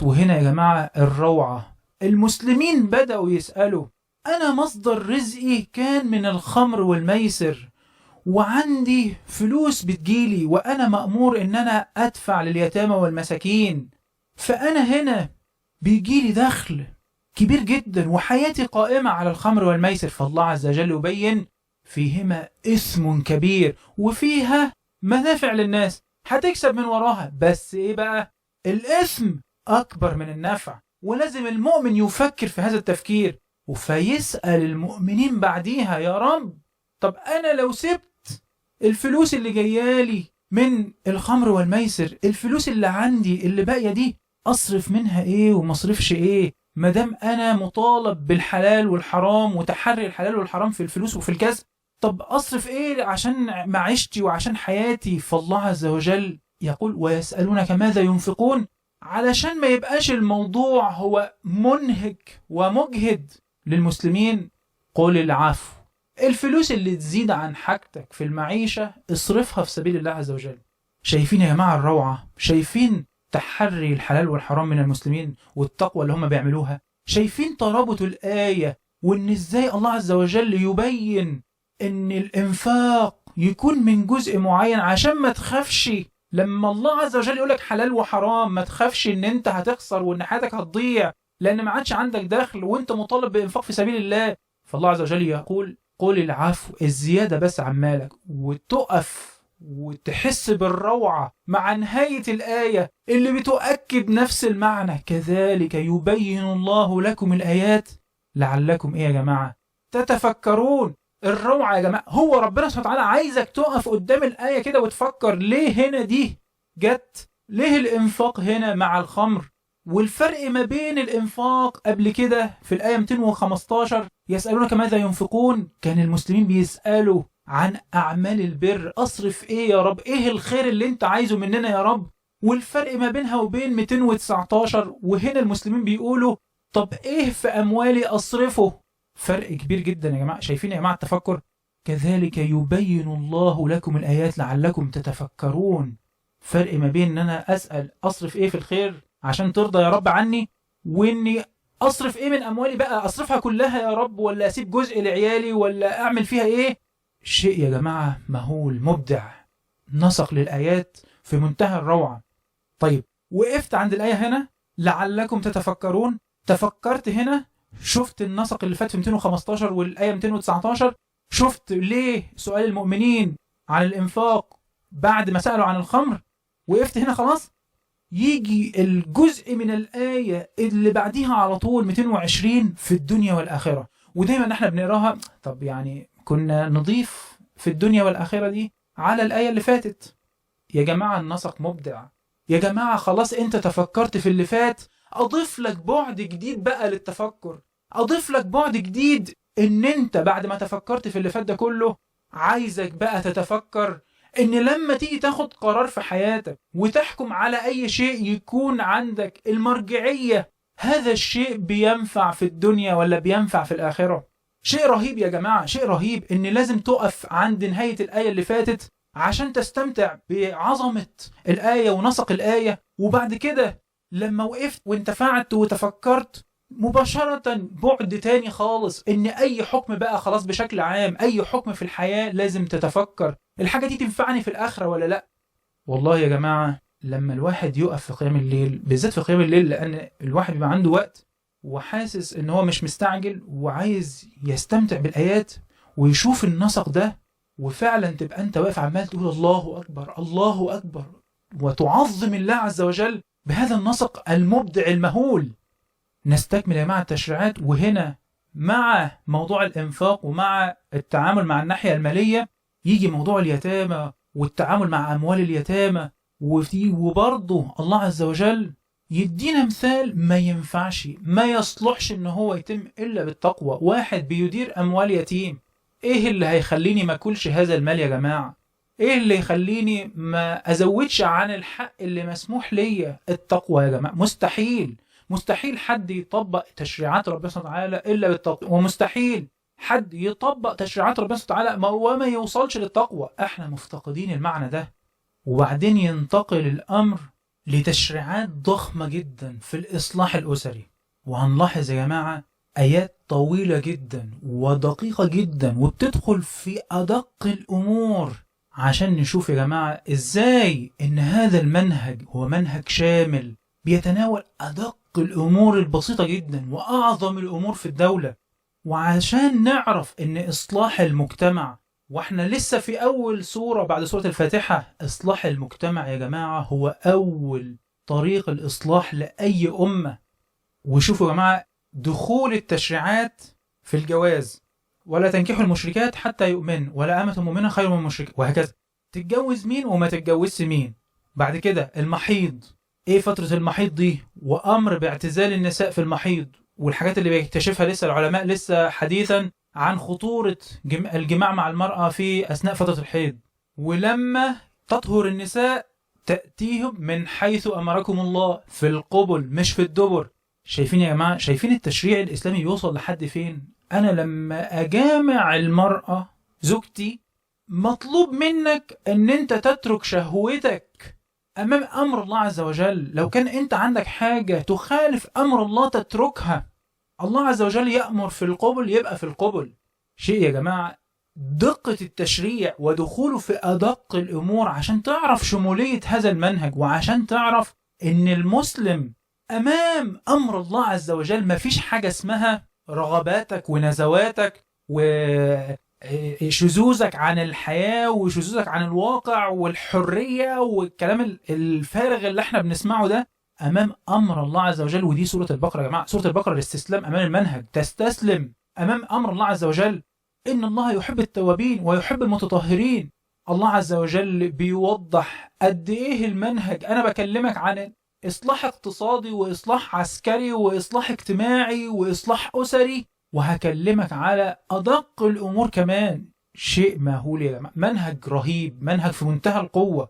وهنا يا جماعة الروعة، المسلمين بدأوا يسألوا: أنا مصدر رزقي كان من الخمر والميسر، وعندي فلوس بتجيلي، وأنا مأمور إن أنا أدفع لليتامى والمساكين، فأنا هنا بيجيلي دخل كبير جدا وحياتي قائمة على الخمر والميسر. فالله عز وجل يبين: فيهما إثم كبير وفيها منافع للناس، هتكسب من وراها، بس إيه بقى؟ الإثم أكبر من النفع، ولازم المؤمن يفكر في هذا التفكير، فيسأل المؤمنين بعديها: يا رب، طب أنا لو سبت الفلوس اللي جايالي من الخمر والميسر، الفلوس اللي عندي اللي باقية دي أصرف منها إيه ومصرفش إيه، مادام أنا مطالب بالحلال والحرام وتحري الحلال والحرام في الفلوس وفي الكسب، طب أصرف إيه عشان معيشتي وعشان حياتي؟ فالله عز وجل يقول: ويسألونك ماذا ينفقون، علشان ما يبقاش الموضوع هو منهك ومجهد للمسلمين. قل العفو، الفلوس اللي تزيد عن حاجتك في المعيشة اصرفها في سبيل الله عز وجل. شايفين يا جماعة الروعة؟ شايفين تحري الحلال والحرام من المسلمين والتقوى اللي هم بيعملوها؟ شايفين ترابط الآية، وإن إزاي الله عز وجل يبين إن الإنفاق يكون من جزء معين عشان ما تخافش لما الله عز وجل يقولك حلال وحرام، ما تخافش إن أنت هتخسر وإن حياتك هتضيع لأن ما عادش عندك دخل وأنت مطالب بإنفاق في سبيل الله. فالله عز وجل يقول: قل العفو، الزيادة بس عن مالك، وتقف وتحس بالروعة مع نهاية الآية اللي بتؤكد نفس المعنى: كذلك يبين الله لكم الآيات لعلكم إيه يا جماعة تتفكرون. الروعة يا جماعة، هو ربنا سبحانه وتعالى عايزك تقف قدام الآية كده وتفكر: ليه هنا دي جت؟ ليه الإنفاق هنا مع الخمر؟ والفرق ما بين الإنفاق قبل كده في الآية 215: يسألونك ماذا ينفقون، كان المسلمين بيسألوا عن أعمال البر، أصرف إيه يا رب؟ إيه الخير اللي أنت عايزه مننا يا رب؟ والفرق ما بينها وبين 219 وهنا المسلمين بيقولوا: طب إيه في أموالي أصرفه؟ فرق كبير جدا يا جماعة. شايفين يا جماعة التفكر؟ كذلك يبين الله لكم الآيات لعلكم تتفكرون. فرق ما بين أن أنا أسأل أصرف إيه في الخير عشان ترضى يا رب عني، وإني أصرف إيه من أموالي بقى، أصرفها كلها يا رب ولا أسيب جزء لعيالي ولا أعمل فيها إيه؟ شيء يا جماعة مهول مبدع، نسق للآيات في منتهى الروعة. طيب، وقفت عند الآية هنا لعلكم تتفكرون، تفكرت هنا، شفت النسق اللي فات في 215 والآية 219، شفت ليه سؤال المؤمنين عن الإنفاق بعد ما سألوا عن الخمر، وقفت هنا خلاص. يجي الجزء من الآية اللي بعديها على طول 220 في الدنيا والآخرة. ودايما احنا بنقراها: طب يعني كنا نضيف في الدنيا والآخرة دي على الآية اللي فاتت. يا جماعة النسق مبدع يا جماعة. خلاص انت تفكرت في اللي فات، اضيف لك بعد جديد بقى للتفكر، اضيف لك بعد جديد ان انت بعد ما تفكرت في اللي فات ده كله، عايزك بقى تتفكر ان لما تيجي تاخد قرار في حياتك وتحكم على اي شيء يكون عندك المرجعية، هذا الشيء بينفع في الدنيا ولا بينفع في الآخرة. شيء رهيب يا جماعة، شيء رهيب ان لازم تقف عند نهاية الآية اللي فاتت عشان تستمتع بعظمة الآية ونسق الآية. وبعد كده لما وقفت وانتفعت وتفكرت مباشرة بعد تاني خالص، ان اي حكم بقى خلاص بشكل عام، اي حكم في الحياة لازم تتفكر الحاجة دي تنفعني في الآخرة ولا لا. والله يا جماعة لما الواحد يقف في قيام الليل، بالذات في قيام الليل، لان الواحد بيبقى عنده وقت وحاسس ان هو مش مستعجل وعايز يستمتع بالآيات ويشوف النسق ده، وفعلا تبقى انت واقف عمال تقول الله أكبر الله أكبر وتعظم الله عز وجل بهذا النسق المبدع المهول. نستكمل يا جماعة التشريعات، وهنا مع موضوع الإنفاق ومع التعامل مع الناحية المالية يجي موضوع اليتامى والتعامل مع أموال اليتامى، وبرضه الله عز وجل يدينا مثال ما ينفعش ما يصلحش إن هو يتم إلا بالتقوى. واحد بيدير أموال يتيم، إيه اللي هيخليني ما أكلش هذا المال يا جماعة؟ إيه اللي يخليني ما أزودش عن الحق اللي مسموح ليا؟ التقوى يا جماعة. مستحيل مستحيل حد يطبق تشريعات ربنا سبحانه وتعالى إلا بالتقوى، ومستحيل حد يطبق تشريعات ربنا سبحانه وتعالى وما يوصلش للتقوى. احنا مفتقدين المعنى ده. وبعدين ينتقل الأمر لتشريعات ضخمة جدا في الإصلاح الأسري. وهنلاحظ يا جماعة آيات طويلة جدا ودقيقة جدا وبتدخل في أدق الأمور عشان نشوف يا جماعة إزاي إن هذا المنهج هو منهج شامل بيتناول أدق الأمور البسيطة جدا وأعظم الأمور في الدولة. وعشان نعرف إن إصلاح المجتمع، وإحنا لسه في أول سورة بعد سورة الفاتحة، إصلاح المجتمع يا جماعة هو أول طريق الإصلاح لأي أمة. وشوفوا يا جماعة دخول التشريعات في الجواز: ولا تنكحوا المشركات حتى يؤمن ولا أمة مؤمنة خير من مشرك، وهكذا. تتجوز مين وما تتجوزش مين. بعد كده المحيض، ايه فترة المحيض دي، وأمر باعتزال النساء في المحيض، والحاجات اللي بيكتشفها لسه العلماء لسه حديثا عن خطورة الجماع مع المرأة في أثناء فترة الحيض. ولما تطهر النساء تأتيهم من حيث أمركم الله، في القبل مش في الدبر. شايفين يا جماعة، شايفين التشريع الإسلامي يوصل لحد فين؟ أنا لما أجامع المرأة زوجتي مطلوب منك أن أنت تترك شهوتك أمام أمر الله عز وجل. لو كان أنت عندك حاجة تخالف أمر الله تتركها. الله عز وجل يأمر في القبل يبقى في القبل. شيء يا جماعة دقة التشريع ودخوله في أدق الأمور عشان تعرف شمولية هذا المنهج، وعشان تعرف أن المسلم أمام أمر الله عز وجل مفيش حاجة اسمها رغباتك ونزواتك وشذوذك عن الحياة وشذوذك عن الواقع والحرية والكلام الفارغ اللي احنا بنسمعه ده أمام أمر الله عز وجل. ودي سورة البقرة يا جماعة، سورة البقرة الاستسلام أمام المنهج، تستسلم أمام أمر الله عز وجل. إن الله يحب التوابين ويحب المتطهرين. الله عز وجل بيوضح قد إيه المنهج. أنا بكلمك عن إصلاح اقتصادي وإصلاح عسكري وإصلاح اجتماعي وإصلاح أسري، وهكلمك على أدق الأمور كمان. شيء مهول يا جماعة، منهج رهيب، منهج في منتهى القوة.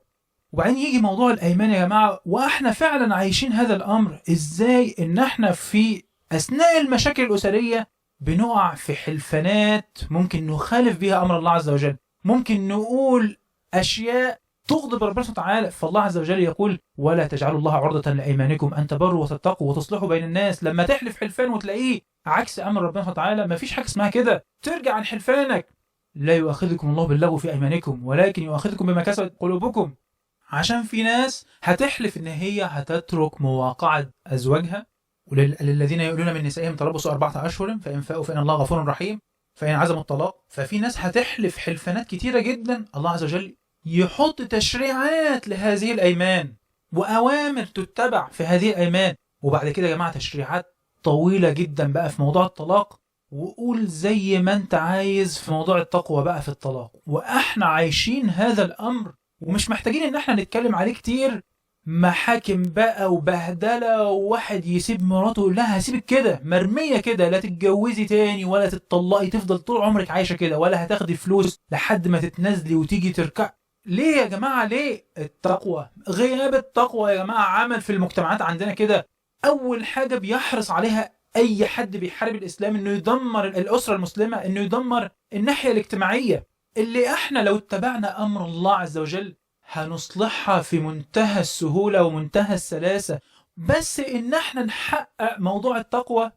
وبعدين يجي موضوع الأيمان يا جماعة، وإحنا فعلا عايشين هذا الأمر. إزاي إن إحنا في أثناء المشاكل الأسرية بنقع في حلفانات ممكن نخالف بها أمر الله عز وجل، ممكن نقول أشياء تغضب ربنا سبحانه وتعالى. فالله عز وجل يقول: ولا تجعلوا الله عرضة لأيمانكم أن تبروا وتتقوا وتصلحوا بين الناس. لما تحلف حلفان وتلاقيه عكس أمر ربنا سبحانه وتعالى، مفيش حاجة اسمها كده، ترجع عن حلفانك. لا يؤاخذكم الله باللغو في أيمانكم ولكن يؤاخذكم بما كسبت قلوبكم. عشان في ناس هتحلف إن هي هتترك مواقعة أزواجها، وللذين يؤلون من نسائهم تربصوا 4 أشهر فإن فاءوا فإن الله غفور رحيم فإن عزموا الطلاق. ففي ناس هتحلف حلفانات كتيرة جدا. الله عز وجل يحط تشريعات لهذه الأيمان وأوامر تتبع في هذه الأيمان. وبعد كده يا جماعة تشريعات طويلة جدا بقى في موضوع الطلاق، وقول زي ما انت عايز في موضوع التقوى بقى في الطلاق. وإحنا عايشين هذا الأمر ومش محتاجين ان احنا نتكلم عليه كتير. محاكم بقى وبهدلة، وواحد يسيب مراته يقول لها هسيبك كده مرمية كده، لا تتجوزي تاني ولا تتطلقي، تفضل طول عمرك عايشة كده، ولا هتاخدي فلوس لحد ما تتنازلي وتيجي تركع. ليه يا جماعة؟ ليه؟ التقوى، غياب التقوى يا جماعة عمل في المجتمعات عندنا كده. أول حاجة بيحرص عليها أي حد بيحارب الإسلام إنه يدمر الأسرة المسلمة، إنه يدمر الناحية الاجتماعية اللي احنا لو اتبعنا أمر الله عز وجل هنصلحها في منتهى السهولة ومنتهى السلاسة. بس إن احنا نحقق موضوع التقوى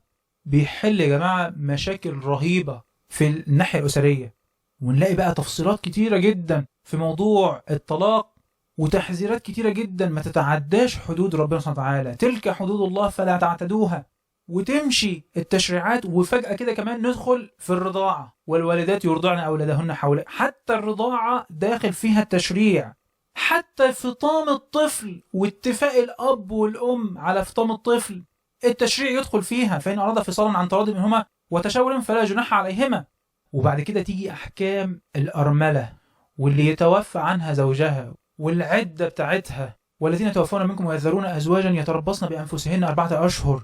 بيحل يا جماعة مشاكل رهيبة في الناحية الأسرية. ونلاقي بقى تفصيلات كتيرة جدا في موضوع الطلاق، وتحذيرات كتيرة جدا ما تتعداش حدود ربنا سبحانه وتعالى. تلك حدود الله فلا تعتدوها. وتمشي التشريعات، وفجأة كده كمان ندخل في الرضاعة: والوالدات يرضعن أولادهن حوالين. حتى الرضاعة داخل فيها التشريع، حتى فطام الطفل واتفاق الأب والأم على فطام الطفل التشريع يدخل فيها: فإن أراد فصالا عن تراض منهما وتشاور فلا جناح عليهما. وبعد كده تيجي أحكام الأرملة واللي يتوفى عنها زوجها والعدة بتاعتها: والذين يتوفون منكم ويذرون أزواجا يتربصن بأنفسهن 4 أشهر.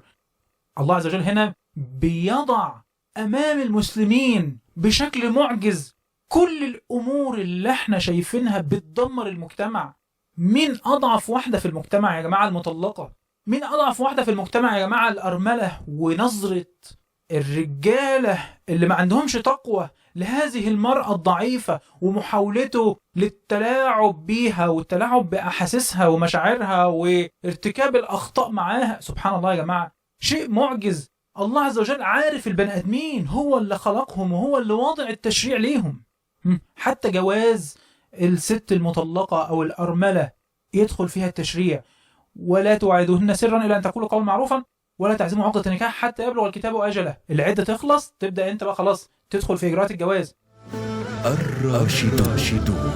الله عز وجل هنا بيضع أمام المسلمين بشكل معجز كل الأمور اللي احنا شايفينها بتدمر المجتمع. مين أضعف واحدة في المجتمع يا جماعة؟ المطلقة. مين أضعف واحدة في المجتمع يا جماعة؟ الأرملة. ونظرة الرجالة اللي ما عندهمش تقوى لهذه المرأة الضعيفة ومحاولته للتلاعب بيها والتلاعب بأحاسيسها ومشاعرها وارتكاب الأخطاء معاها. سبحان الله يا جماعة، شيء معجز. الله عز وجل عارف البني آدمين، هو اللي خلقهم وهو اللي واضع التشريع ليهم. حتى جواز الست المطلقة أو الأرملة يدخل فيها التشريع: ولا توعدوهن سرا إلى أن تقولوا قولا معروفا ولا تعزموا عقدة النكاح حتى يبلغ الكتاب أجله. العدة تخلص تبدأ أنت بقى خلاص تدخل في إجراءات الجواز. الراشدون.